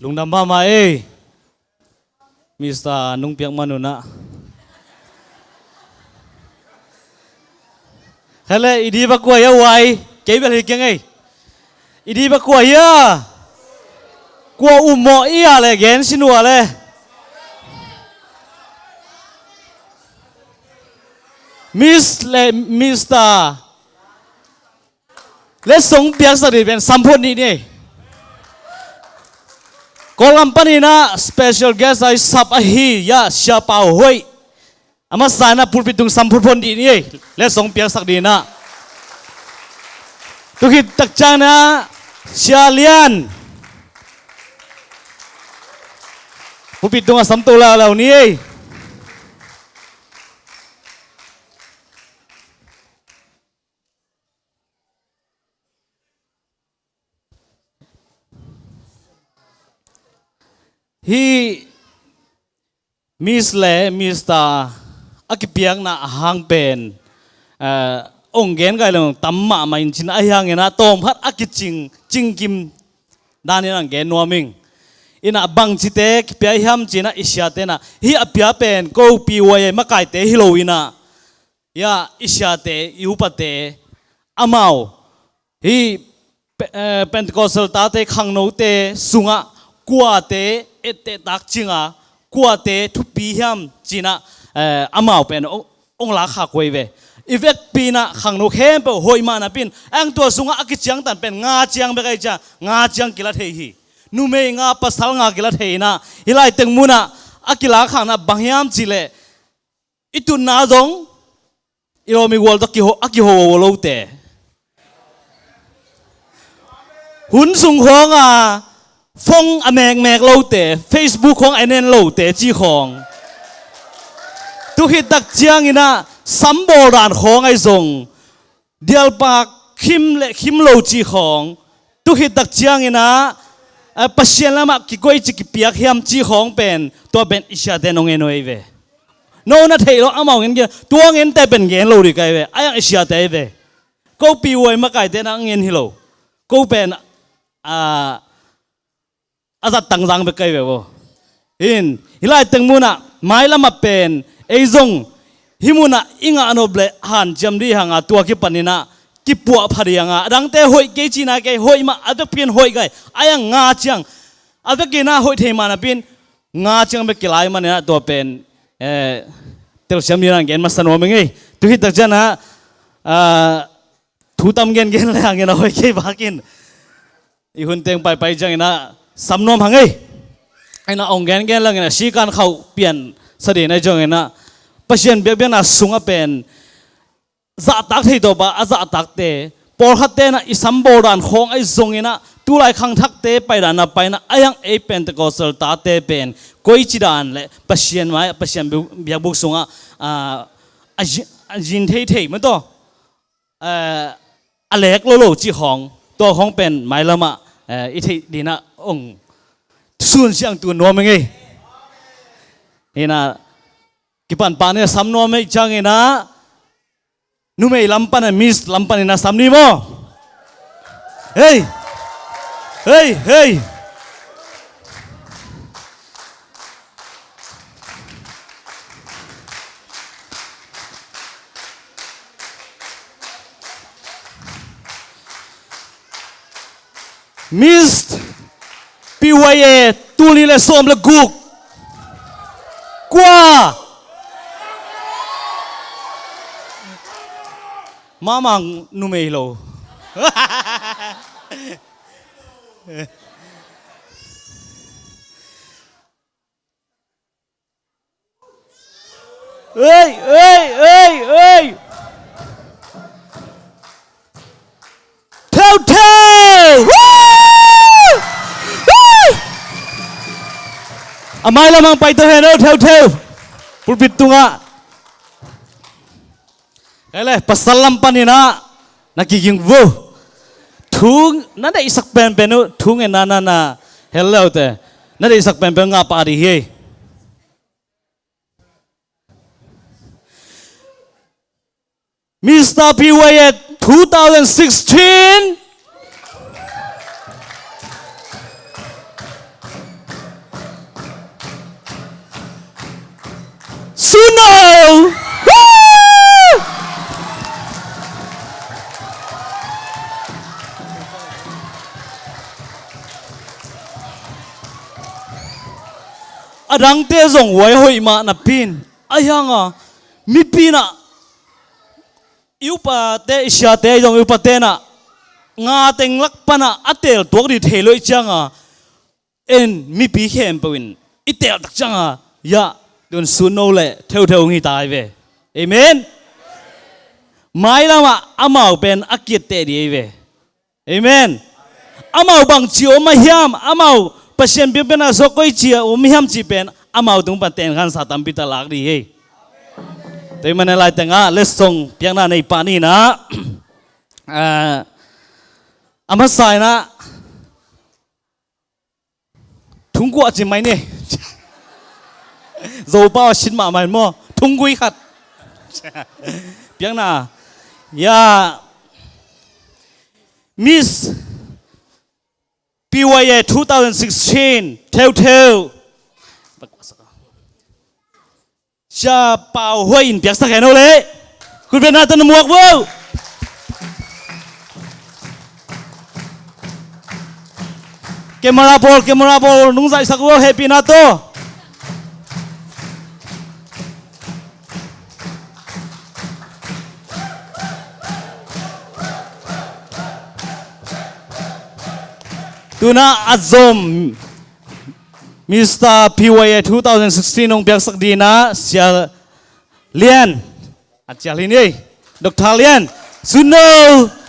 ลุงดำบ้ามาเอ้มิสเตอร์นุ่งเปียกมานุนะเฮ้ยอีดีบักกวยเอาไว้เก็บอะไรกันไงอีดีบักกวยอ่ะกลัวอุ้มหมออีอะไรเกณฑ์สินัวเลยมิสเตอร์และส่งเปียกสติเป็นสัมพันธ์นี่กอลัมปนีน่ะ special guest ไอ้สับฮียาเชียเปาหอยอามาสายน่ะพูดไปถึงสัมพันธ์นี่และส่งเปียกสักดีนะทุกทีตักจานะเชียเลียนพูดไปถึงสัมตัวเหล่านี้ฮีมิสเล่มิสตาอักเปียงน่ะหางเป็นองเกนไกลงตั้มมาไม่จินไอหางเงินนะตอมพัดอักจิงกิมด้านนี้นั่งเกนนัวมิงอินะบังจิเตกเปียหามจินะอิชยาเตนะฮีอเปียเป็นกูปีวัยมาไกเตฮิโลวินะยาอิชยาเตยูปเตอามาวฮีเป็นกอสลตาเตขังโนเตสุงะกัวเตเอเตตักจิงะกัวเตทุปีหามจินะอามาวเป็นองลาขากวยเวอีเวกปีนะขังโนเข้มเปหอยมานะปินอังตัวสุงะอักจิงตันเป็นงาจิงเบกไอจ้างาจิงกิลาเทฮีนูเมงาปัสสาวงากิลาเทนะฮิไลตึงมุนะอักิลาขังนะบังยามจิเลอิตุนาจงอีโรมิวอลตะกิโฮอักิโฮวโลเตหุนสุงของฟงอเมกโลเต Facebook ของไอเนนโลเตจีของทุกฮิตักเจียงอินะสัมโบราณของไอซงเดียลปากคิมโลจีของทุกฮิตักเจียงอินะปัจเจียนละมักกิโกยจิกิเปียกเฮียมจีของเป็นตัวเป็นอิชาเตนงเงินไว้เวโน่นน่ะเทโลอามาเงินเกี่ยตัวเงินแต่เป็นเงินโลดีกันเวไอ้ยังอิชาเตเวกูปีวัยมาไก่เตนังเงินฮิโลกูเป็นอาจจะตั้งรังไปไกลเว้ยฮิไลตึงมุนะไม่ละมาเป็นไอ้จงฮิมุนะอิงอันอบเลหันจำดีหางตัวกิปันนี่นะกิปัวพอดีหางดังแต่หอยเกจีนะเกหอยมาอาจจะเปลี่ยนหอยไกไอ้ยังงาจังอาจจะกินนะหอยเทมานะเป็นงาจังไปกินอะไรมันเนี่ยตัวเป็นเตลเชมดีนะเกณฑ์มาสนุกมั้งไงทุกที่ตักจันนะทูตำเงินอะไรหางเงินหอยเกบากินอีหุ่นเต็งไปจังนะสำนวนหังไงไอ้น่ะองเงินแล้วไงนะชีการเขาเปลี่ยนสดีในจังไงนะปัจจุบันเบียนน่ะสุงเป็นจะตักที่ตัวบ้าจะตักเตะพอหัดเตะน่ะอิสัมโบราณของไอ้ทรงนี่นะตัวไรขังทักเตะไปด้านน่ะไปนะไอ้ยังไอ้เป็นตะกอสลตาเตะเป็นกุยจีดานเลยปัจจุบันไว้ปัจจุบันเบียบุกสุงจินเทมันตัวอเล็กโลจีของตัวของเป็นไม้ละมะอีที่ดีนะองส่วนเสียงตัวนัวมั้งไงนี่นะกิปันปานเนี่ยสำนวนไม่จังไงนะนุ่มไอ้ลำปันมิสลำปันนะสำนีมั้งเฮ้ยมิสปีวัยตุลีเลสอมเลกุกกว่ามามังนุ่มเอโลเอ้ยเท่าอาไม่ละมังไปตัวเห็นเท่าพูดผิดตุงะไอ้เลยปัสสลัมปานี่นะนักกิงวูทุ่งนั่นได้สักเป็นทุ่งเอ็นนั่นเฮลโลเต้นั่นได้สักเป็นงาปาดีเฮมิสเตอร์พีวาย2016 2016 Suno adang te zong wai hoi ma na pin ayanga mi pina yupa te isya te zong yupa te na nga teng lak pana atel tok di theloi changa en mi pi khem pawin itel tak changa ya don suno le theu theu ngi tai ve amen mai lama amau ben akit te di ve amen amau bang chi o ma hiam amau pasien bi bena so koi chi o mi ham chi pen amau tung pa ten khan sa tam pi ta lak di he te man lai tanga les song piang na nei pa ni na ama sai na thung kwa chi mai ne zo pa shin ma mai mo thung gui khat piang na ya Miss PYA 2016 Telltale cha pao hoi in piak sa khen ole kun ben na tan muak wo camera ball nung sai sak wo happy na to tuna azom Mr. PYA 2016 nong piak sak di na sia lian acha lin ei Dr. Lian Suno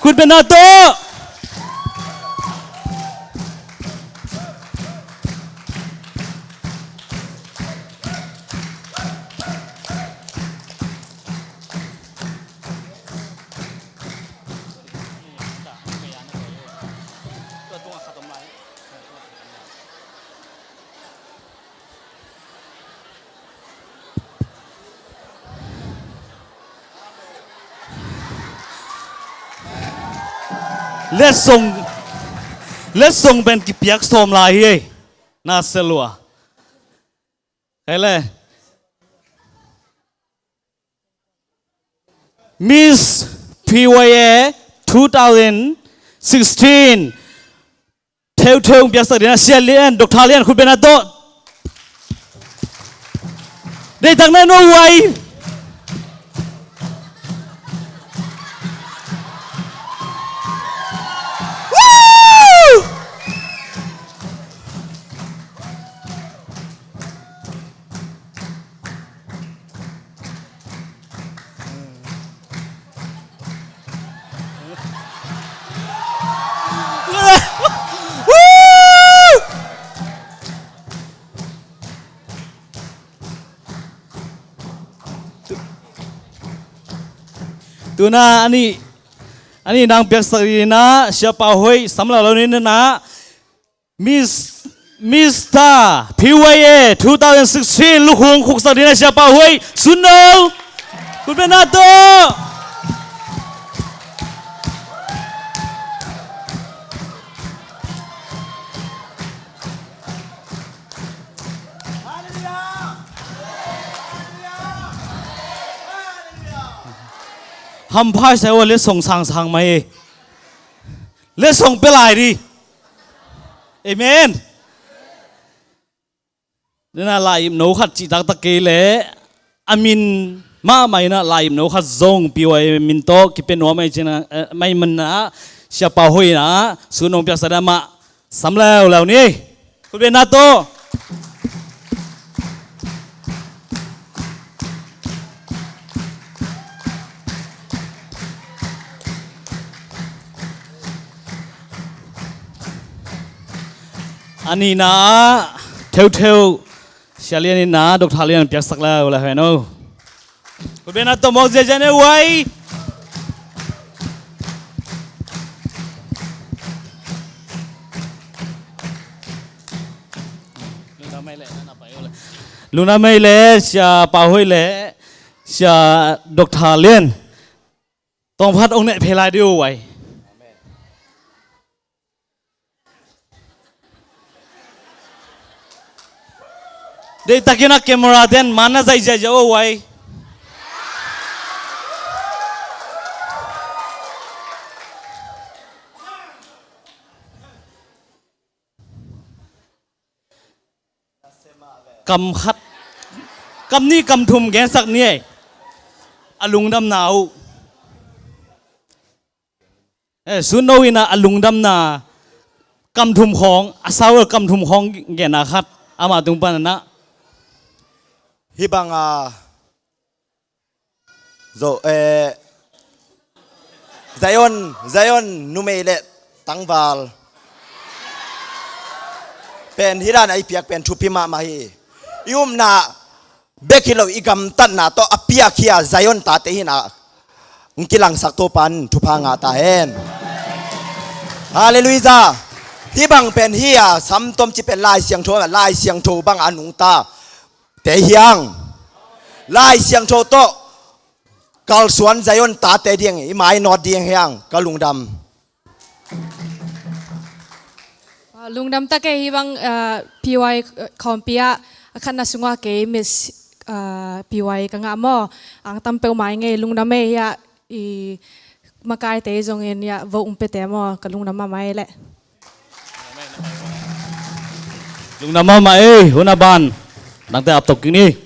kun ben na to let's song ben ki piak som lai hi na selua hele Miss PYA 2016 Telltale piak sa dina sia lian Dr. Lian khu ben ato dei tak na no wai tuna ani nang piak sarina siapa hoi samla lo ni na Mr. PYA 2016 lukhung khuk sarina siapa hoi Suno kun ben na toทำพ่ายใส่ว่าเลสส่งสั่งมาเอเลสส่งไปหลายดิเอเมนนี่นะลายหนูขัดจิตตะเกเลอามินมาไม่นะลายหนูขัดซงปีไว้มินโตกิเป็นหัวไม่จริงนะไม่มันนะเสียป่าหุยนะสุนงเปียกสะดามาสำแล้วนี่คุณเป็นนาโตอันนี้นะเทลเชาเลียนี่นะดรเลียนเปียกสักแล้วละเห็นโอ้คุณเป็นนักตมอกเจเจเนไว้ลูน่าไม่เล่ชาป่าห้อยเล่ชาดรเลียนต้องพัดองค์เนี่ยเพลายดิวไว้ de takina camera den mana jai jai jo wai cầm khát cầm ni cầm thùng ghé sắc ni alung đâm nào sun đâu ina alung đâm na cầm thùng khong sao cầm thùng khong ghé na khát ama tung pan na hi bang zo Zion numele tangwal pen hiran ai piak pen thupima ma hi na bekilo igam tan na to apia khia Zion ta te hina ngkilang sak to pan thupa nga ta hen hallelujah hi bang pen hiya sam tom chi pen lai siang tho bang anung ta te hiang lai siang tho to kal suan Zion ta te dieng i mai not dieng hiang kalung dam lungdam ta ke hibang PY kompia akan nasunga ke miss PY kanga mo ang tampeu mai nge lungdam me ya i makai te jong en ya vo umpete mo kalungdam ma mai le lung nama ma huna ban nang te ap tok ni